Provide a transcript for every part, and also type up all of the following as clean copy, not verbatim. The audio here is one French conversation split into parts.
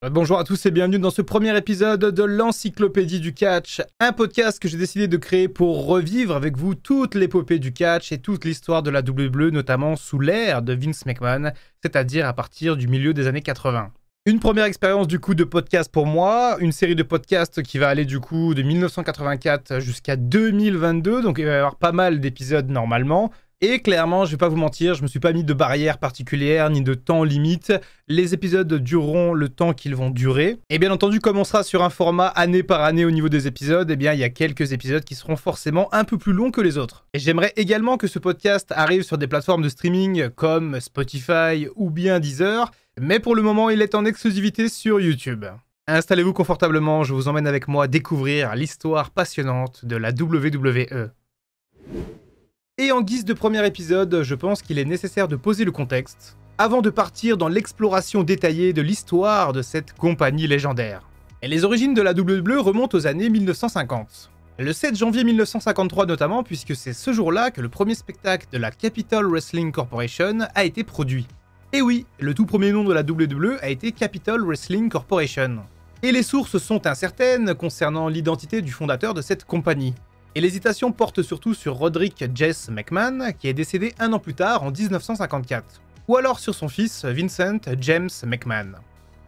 Bonjour à tous et bienvenue dans ce premier épisode de l'Encyclopédie du Catch, un podcast que j'ai décidé de créer pour revivre avec vous toute l'épopée du catch et toute l'histoire de la WWE, notamment sous l'ère de Vince McMahon, c'est-à-dire à partir du milieu des années 80. Une première expérience du coup de podcast pour moi, une série de podcasts qui va aller du coup de 1984 jusqu'à 2022, donc il va y avoir pas mal d'épisodes normalement. Et clairement, je vais pas vous mentir, je me suis pas mis de barrière particulière ni de temps limite. Les épisodes dureront le temps qu'ils vont durer. Et bien entendu, comme on sera sur un format année par année au niveau des épisodes, eh bien il y a quelques épisodes qui seront forcément un peu plus longs que les autres. Et j'aimerais également que ce podcast arrive sur des plateformes de streaming comme Spotify ou bien Deezer, mais pour le moment, il est en exclusivité sur YouTube. Installez-vous confortablement, je vous emmène avec moi découvrir l'histoire passionnante de la WWE. Et en guise de premier épisode, je pense qu'il est nécessaire de poser le contexte, avant de partir dans l'exploration détaillée de l'histoire de cette compagnie légendaire. Et les origines de la WWE remontent aux années 1950. Le 7 janvier 1953 notamment, puisque c'est ce jour-là que le premier spectacle de la Capital Wrestling Corporation a été produit. Et oui, le tout premier nom de la WWE a été Capital Wrestling Corporation. Et les sources sont incertaines concernant l'identité du fondateur de cette compagnie. Et l'hésitation porte surtout sur Roderick Jesse McMahon, qui est décédé un an plus tard en 1954. Ou alors sur son fils Vincent James McMahon.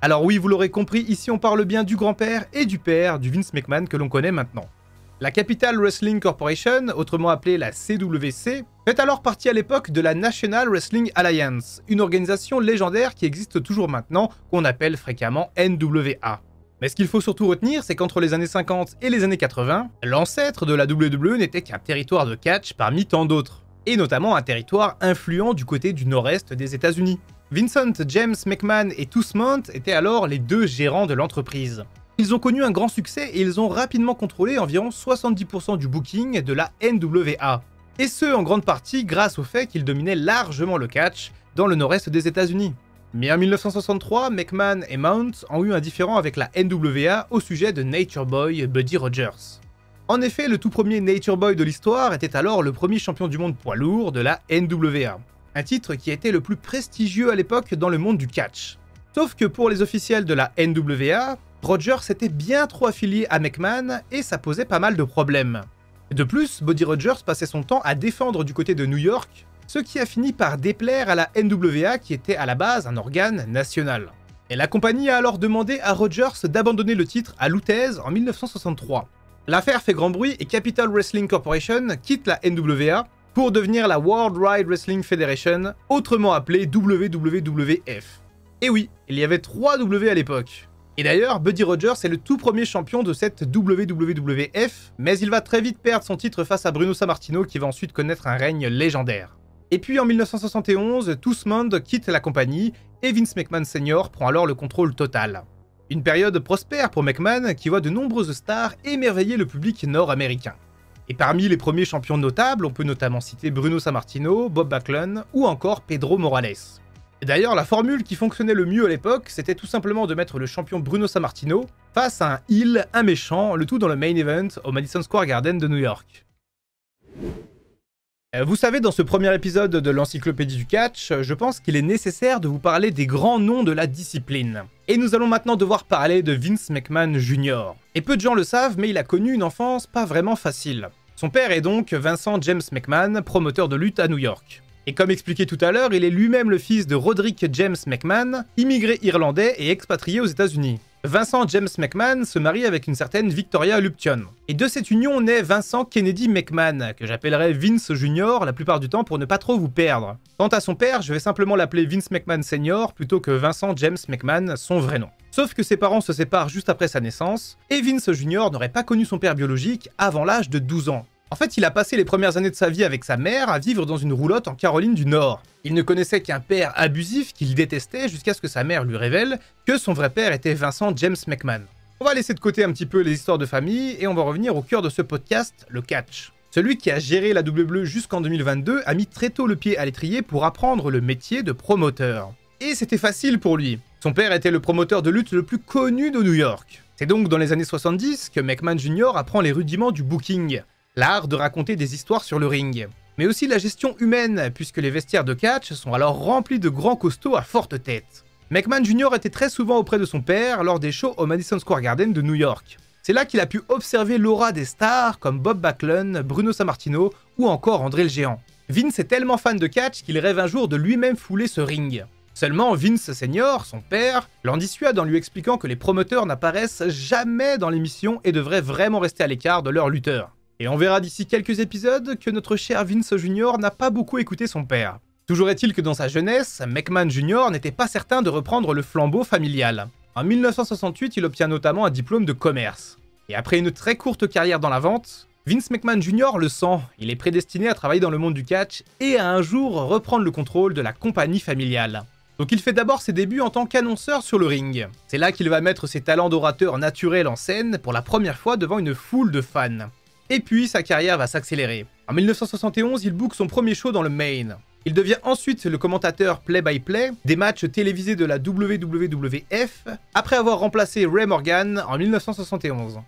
Alors oui, vous l'aurez compris, ici on parle bien du grand-père et du père du Vince McMahon que l'on connaît maintenant. La Capital Wrestling Corporation, autrement appelée la CWC, fait alors partie à l'époque de la National Wrestling Alliance, une organisation légendaire qui existe toujours maintenant, qu'on appelle fréquemment NWA. Mais ce qu'il faut surtout retenir, c'est qu'entre les années 50 et les années 80, l'ancêtre de la WWE n'était qu'un territoire de catch parmi tant d'autres, et notamment un territoire influent du côté du nord-est des États-Unis. Vincent James McMahon et Toothmont étaient alors les deux gérants de l'entreprise. Ils ont connu un grand succès et ils ont rapidement contrôlé environ 70% du booking de la NWA. Et ce, en grande partie grâce au fait qu'ils dominaient largement le catch dans le nord-est des États-Unis. Mais en 1963, McMahon et Mount ont eu un différend avec la NWA au sujet de Nature Boy Buddy Rogers. En effet, le tout premier Nature Boy de l'histoire était alors le premier champion du monde poids lourd de la NWA, un titre qui était le plus prestigieux à l'époque dans le monde du catch. Sauf que pour les officiels de la NWA, Rogers était bien trop affilié à McMahon et ça posait pas mal de problèmes. De plus, Buddy Rogers passait son temps à défendre du côté de New York, ce qui a fini par déplaire à la NWA qui était à la base un organe national. Et la compagnie a alors demandé à Rogers d'abandonner le titre à Luthez en 1963. L'affaire fait grand bruit et Capital Wrestling Corporation quitte la NWA pour devenir la World Wide Wrestling Federation, autrement appelée WWF. Et oui, il y avait 3 W à l'époque. Et d'ailleurs, Buddy Rogers est le tout premier champion de cette WWF, mais il va très vite perdre son titre face à Bruno Sammartino qui va ensuite connaître un règne légendaire. Et puis en 1971, Toothmont quitte la compagnie et Vince McMahon Sr. prend alors le contrôle total. Une période prospère pour McMahon qui voit de nombreuses stars émerveiller le public nord-américain. Et parmi les premiers champions notables, on peut notamment citer Bruno Sammartino, Bob Backlund ou encore Pedro Morales. Et d'ailleurs, la formule qui fonctionnait le mieux à l'époque, c'était tout simplement de mettre le champion Bruno Sammartino face à un heel, un méchant, le tout dans le main event au Madison Square Garden de New York. Vous savez, dans ce premier épisode de l'Encyclopédie du Catch, je pense qu'il est nécessaire de vous parler des grands noms de la discipline. Et nous allons maintenant devoir parler de Vince McMahon Jr. Et peu de gens le savent, mais il a connu une enfance pas vraiment facile. Son père est donc Vincent James McMahon, promoteur de lutte à New York. Et comme expliqué tout à l'heure, il est lui-même le fils de Roderick James McMahon, immigré irlandais et expatrié aux États-Unis. Vincent James McMahon se marie avec une certaine Victoria Lupton. Et de cette union naît Vincent Kennedy McMahon, que j'appellerai Vince Jr. la plupart du temps pour ne pas trop vous perdre. Quant à son père, je vais simplement l'appeler Vince McMahon Sr. plutôt que Vincent James McMahon, son vrai nom. Sauf que ses parents se séparent juste après sa naissance, et Vince Jr. n'aurait pas connu son père biologique avant l'âge de 12 ans. En fait, il a passé les premières années de sa vie avec sa mère à vivre dans une roulotte en Caroline du Nord. Il ne connaissait qu'un père abusif qu'il détestait jusqu'à ce que sa mère lui révèle que son vrai père était Vincent James McMahon. On va laisser de côté un petit peu les histoires de famille et on va revenir au cœur de ce podcast, le catch. Celui qui a géré la WWE jusqu'en 2022 a mis très tôt le pied à l'étrier pour apprendre le métier de promoteur. Et c'était facile pour lui. Son père était le promoteur de lutte le plus connu de New York. C'est donc dans les années 70 que McMahon Jr. apprend les rudiments du booking. L'art de raconter des histoires sur le ring. Mais aussi la gestion humaine, puisque les vestiaires de catch sont alors remplis de grands costauds à forte tête. McMahon Jr. était très souvent auprès de son père lors des shows au Madison Square Garden de New York. C'est là qu'il a pu observer l'aura des stars comme Bob Backlund, Bruno Sammartino ou encore André le Géant. Vince est tellement fan de catch qu'il rêve un jour de lui-même fouler ce ring. Seulement Vince Senior, son père, l'en dissuade en lui expliquant que les promoteurs n'apparaissent jamais dans l'émission et devraient vraiment rester à l'écart de leurs lutteurs. Et on verra d'ici quelques épisodes que notre cher Vince Jr. n'a pas beaucoup écouté son père. Toujours est-il que dans sa jeunesse, McMahon Jr. n'était pas certain de reprendre le flambeau familial. En 1968, il obtient notamment un diplôme de commerce. Et après une très courte carrière dans la vente, Vince McMahon Jr. le sent, il est prédestiné à travailler dans le monde du catch et à un jour reprendre le contrôle de la compagnie familiale. Donc il fait d'abord ses débuts en tant qu'annonceur sur le ring. C'est là qu'il va mettre ses talents d'orateur naturel en scène pour la première fois devant une foule de fans. Et puis sa carrière va s'accélérer. En 1971, il book son premier show dans le Maine. Il devient ensuite le commentateur play-by-play des matchs télévisés de la WWF après avoir remplacé Ray Morgan en 1971.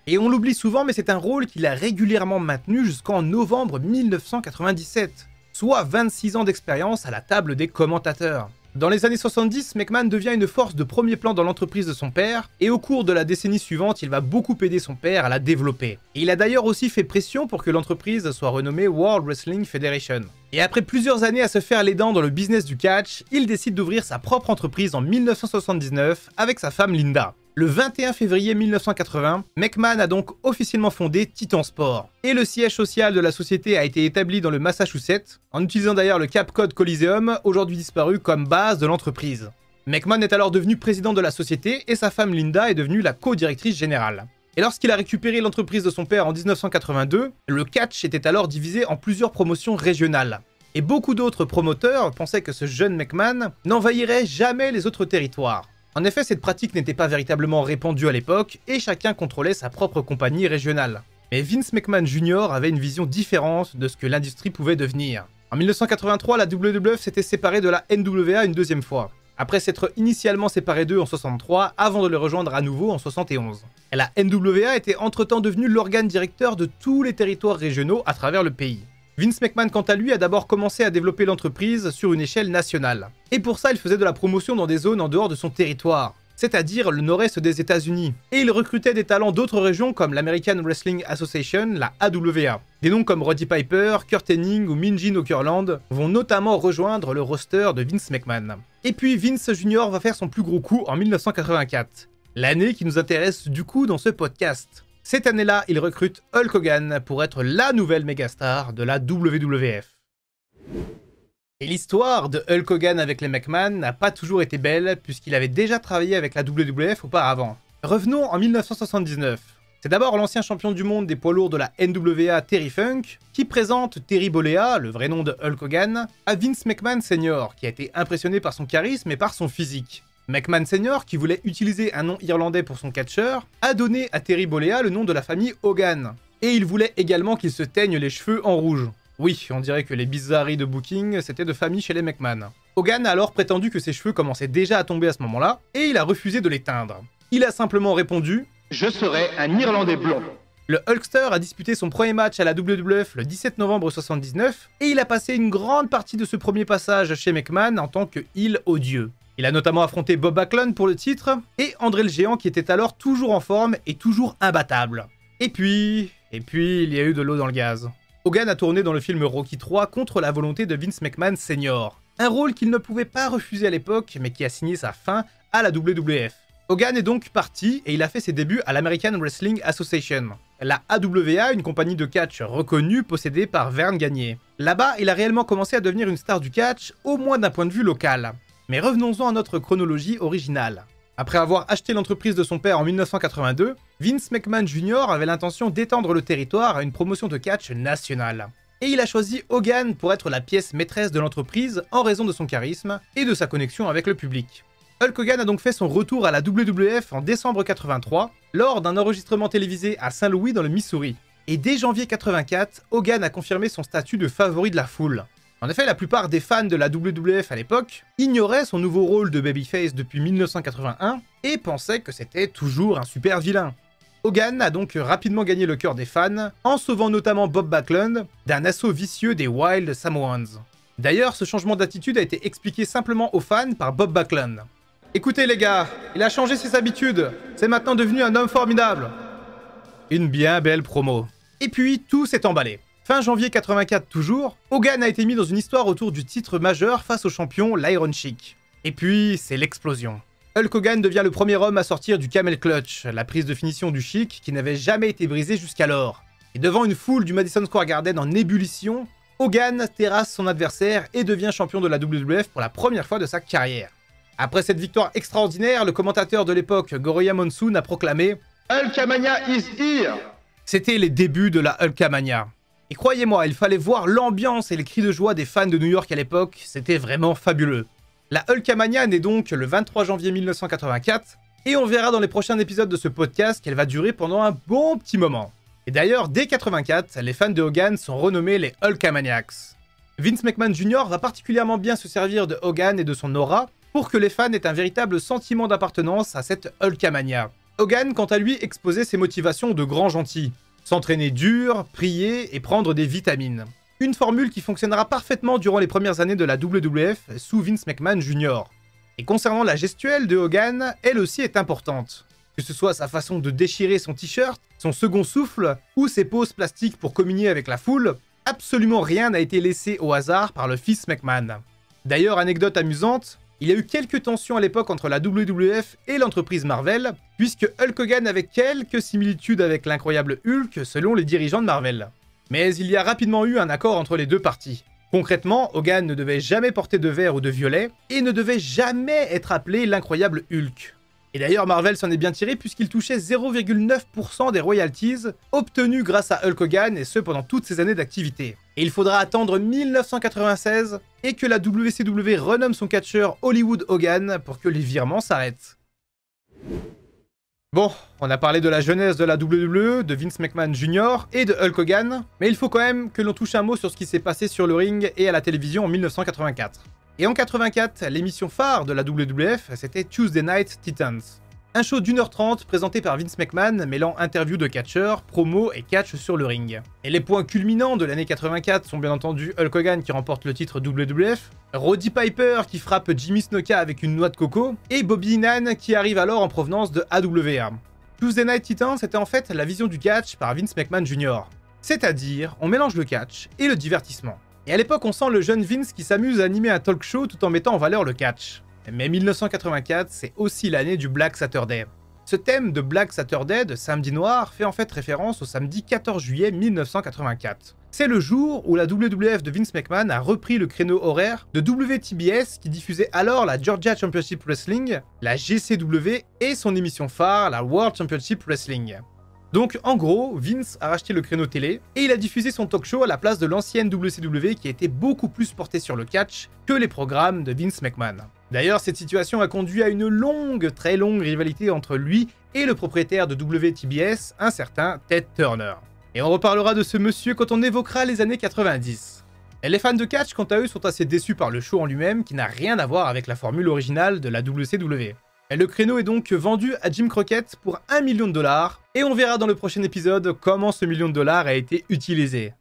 Et on l'oublie souvent, mais c'est un rôle qu'il a régulièrement maintenu jusqu'en novembre 1997, soit 26 ans d'expérience à la table des commentateurs. Dans les années 70, McMahon devient une force de premier plan dans l'entreprise de son père, et au cours de la décennie suivante, il va beaucoup aider son père à la développer. Et il a d'ailleurs aussi fait pression pour que l'entreprise soit renommée World Wrestling Federation. Et après plusieurs années à se faire les dents dans le business du catch, il décide d'ouvrir sa propre entreprise en 1979 avec sa femme Linda. Le 21 février 1980, McMahon a donc officiellement fondé Titan Sport. Et le siège social de la société a été établi dans le Massachusetts, en utilisant d'ailleurs le Cape Cod Coliseum, aujourd'hui disparu, comme base de l'entreprise. McMahon est alors devenu président de la société et sa femme Linda est devenue la co-directrice générale. Et lorsqu'il a récupéré l'entreprise de son père en 1982, le catch était alors divisé en plusieurs promotions régionales. Et beaucoup d'autres promoteurs pensaient que ce jeune McMahon n'envahirait jamais les autres territoires. En effet, cette pratique n'était pas véritablement répandue à l'époque et chacun contrôlait sa propre compagnie régionale. Mais Vince McMahon Jr. avait une vision différente de ce que l'industrie pouvait devenir. En 1983, la WWF s'était séparée de la NWA une deuxième fois, après s'être initialement séparée d'eux en 63 avant de les rejoindre à nouveau en 71. Et la NWA était entre-temps devenue l'organe directeur de tous les territoires régionaux à travers le pays. Vince McMahon, quant à lui, a d'abord commencé à développer l'entreprise sur une échelle nationale. Et pour ça, il faisait de la promotion dans des zones en dehors de son territoire, c'est-à-dire le nord-est des États-Unis. Et il recrutait des talents d'autres régions comme l'American Wrestling Association, la AWA. Des noms comme Roddy Piper, Kurt Hennig ou Minjin Okerlund vont notamment rejoindre le roster de Vince McMahon. Et puis Vince Jr. va faire son plus gros coup en 1984, l'année qui nous intéresse du coup dans ce podcast. Cette année-là, il recrute Hulk Hogan pour être la nouvelle mégastar de la WWF. Et l'histoire de Hulk Hogan avec les McMahon n'a pas toujours été belle, puisqu'il avait déjà travaillé avec la WWF auparavant. Revenons en 1979. C'est d'abord l'ancien champion du monde des poids lourds de la NWA, Terry Funk, qui présente Terry Bollea, le vrai nom de Hulk Hogan, à Vince McMahon Sr., qui a été impressionné par son charisme et par son physique. McMahon Sr., qui voulait utiliser un nom irlandais pour son catcheur, a donné à Terry Bollea le nom de la famille Hogan. Et il voulait également qu'il se teigne les cheveux en rouge. Oui, on dirait que les bizarreries de booking, c'était de famille chez les McMahon. Hogan a alors prétendu que ses cheveux commençaient déjà à tomber à ce moment-là, et il a refusé de les teindre. Il a simplement répondu « Je serai un Irlandais blond ». Le Hulkster a disputé son premier match à la WWF le 17 novembre 1979, et il a passé une grande partie de ce premier passage chez McMahon en tant que heel odieux. Il a notamment affronté Bob Backlund pour le titre, et André le Géant qui était alors toujours en forme et toujours imbattable. Et puis, il y a eu de l'eau dans le gaz. Hogan a tourné dans le film Rocky III contre la volonté de Vince McMahon Sr. Un rôle qu'il ne pouvait pas refuser à l'époque, mais qui a signé sa fin à la WWF. Hogan est donc parti et il a fait ses débuts à l'American Wrestling Association, la AWA, une compagnie de catch reconnue possédée par Verne Gagne. Là-bas, il a réellement commencé à devenir une star du catch, au moins d'un point de vue local. Mais revenons-en à notre chronologie originale. Après avoir acheté l'entreprise de son père en 1982, Vince McMahon Jr. avait l'intention d'étendre le territoire à une promotion de catch nationale. Et il a choisi Hogan pour être la pièce maîtresse de l'entreprise en raison de son charisme et de sa connexion avec le public. Hulk Hogan a donc fait son retour à la WWF en décembre 83, lors d'un enregistrement télévisé à Saint-Louis dans le Missouri. Et dès janvier 84, Hogan a confirmé son statut de favori de la foule. En effet, la plupart des fans de la WWF à l'époque ignoraient son nouveau rôle de babyface depuis 1981 et pensaient que c'était toujours un super vilain. Hogan a donc rapidement gagné le cœur des fans, en sauvant notamment Bob Backlund d'un assaut vicieux des Wild Samoans. D'ailleurs, ce changement d'attitude a été expliqué simplement aux fans par Bob Backlund. Écoutez les gars, il a changé ses habitudes. C'est maintenant devenu un homme formidable. Une bien belle promo. Et puis, tout s'est emballé. Fin janvier 84 toujours, Hogan a été mis dans une histoire autour du titre majeur face au champion l'Iron Sheik. Et puis, c'est l'explosion. Hulk Hogan devient le premier homme à sortir du Camel Clutch, la prise de finition du Sheik qui n'avait jamais été brisée jusqu'alors. Et devant une foule du Madison Square Garden en ébullition, Hogan terrasse son adversaire et devient champion de la WWF pour la première fois de sa carrière. Après cette victoire extraordinaire, le commentateur de l'époque, Goroya Monsoon, a proclamé « Hulkamania is here !» C'était les débuts de la Hulkamania. Et croyez-moi, il fallait voir l'ambiance et les cris de joie des fans de New York à l'époque, c'était vraiment fabuleux. La Hulkamania naît donc le 23 janvier 1984, et on verra dans les prochains épisodes de ce podcast qu'elle va durer pendant un bon petit moment. Et d'ailleurs, dès 84, les fans de Hogan sont renommés les Hulkamaniacs. Vince McMahon Jr. va particulièrement bien se servir de Hogan et de son aura, pour que les fans aient un véritable sentiment d'appartenance à cette Hulkamania. Hogan, quant à lui, exposait ses motivations de grand gentil. S'entraîner dur, prier et prendre des vitamines. Une formule qui fonctionnera parfaitement durant les premières années de la WWF sous Vince McMahon Jr. Et concernant la gestuelle de Hogan, elle aussi est importante. Que ce soit sa façon de déchirer son t-shirt, son second souffle ou ses poses plastiques pour communier avec la foule, absolument rien n'a été laissé au hasard par le fils McMahon. D'ailleurs, anecdote amusante, il y a eu quelques tensions à l'époque entre la WWF et l'entreprise Marvel, puisque Hulk Hogan avait quelques similitudes avec l'incroyable Hulk selon les dirigeants de Marvel. Mais il y a rapidement eu un accord entre les deux parties. Concrètement, Hogan ne devait jamais porter de vert ou de violet, et ne devait jamais être appelé l'incroyable Hulk. Et d'ailleurs, Marvel s'en est bien tiré puisqu'il touchait 0,9% des royalties obtenues grâce à Hulk Hogan, et ce pendant toutes ces années d'activité. Et il faudra attendre 1996 et que la WCW renomme son catcheur Hollywood Hogan pour que les virements s'arrêtent. Bon, on a parlé de la jeunesse de la WWE, de Vince McMahon Jr. et de Hulk Hogan, mais il faut quand même que l'on touche un mot sur ce qui s'est passé sur le ring et à la télévision en 1984. Et en 84, l'émission phare de la WWF, c'était Tuesday Night Titans. Un show d'1h30 présenté par Vince McMahon mêlant interviews de catcheurs, promos et catch sur le ring. Et les points culminants de l'année 84 sont bien entendu Hulk Hogan qui remporte le titre WWF, Roddy Piper qui frappe Jimmy Snuka avec une noix de coco, et Bobby Heenan qui arrive alors en provenance de AWA. Tuesday Night Titans était en fait la vision du catch par Vince McMahon Jr. C'est-à-dire, on mélange le catch et le divertissement. Et à l'époque, on sent le jeune Vince qui s'amuse à animer un talk show tout en mettant en valeur le catch. Mais 1984, c'est aussi l'année du Black Saturday. Ce thème de Black Saturday, de samedi noir, fait en fait référence au samedi 14 juillet 1984. C'est le jour où la WWF de Vince McMahon a repris le créneau horaire de WTBS qui diffusait alors la Georgia Championship Wrestling, la GCW et son émission phare, la World Championship Wrestling. Donc en gros, Vince a racheté le créneau télé et il a diffusé son talk show à la place de l'ancienne WCW qui était beaucoup plus portée sur le catch que les programmes de Vince McMahon. D'ailleurs, cette situation a conduit à une longue, très longue rivalité entre lui et le propriétaire de WTBS, un certain Ted Turner. Et on reparlera de ce monsieur quand on évoquera les années 90. Et les fans de catch, quant à eux, sont assez déçus par le show en lui-même qui n'a rien à voir avec la formule originale de la WCW. Et le créneau est donc vendu à Jim Crockett pour $1 million, et on verra dans le prochain épisode comment ce $1 million a été utilisé.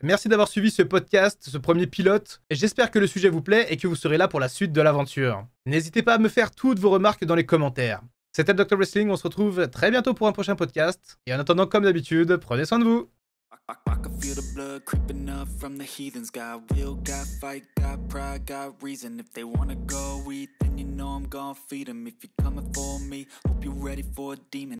Merci d'avoir suivi ce podcast, ce premier pilote, et j'espère que le sujet vous plaît et que vous serez là pour la suite de l'aventure. N'hésitez pas à me faire toutes vos remarques dans les commentaires. C'était Dr Wrestling, on se retrouve très bientôt pour un prochain podcast, et en attendant, comme d'habitude, prenez soin de vous. I can feel the blood creeping up from the heathens. Got will, got fight, got pride, got reason. If they wanna go eat, then you know I'm gon' feed them. If you're coming for me, hope you're ready for a demon.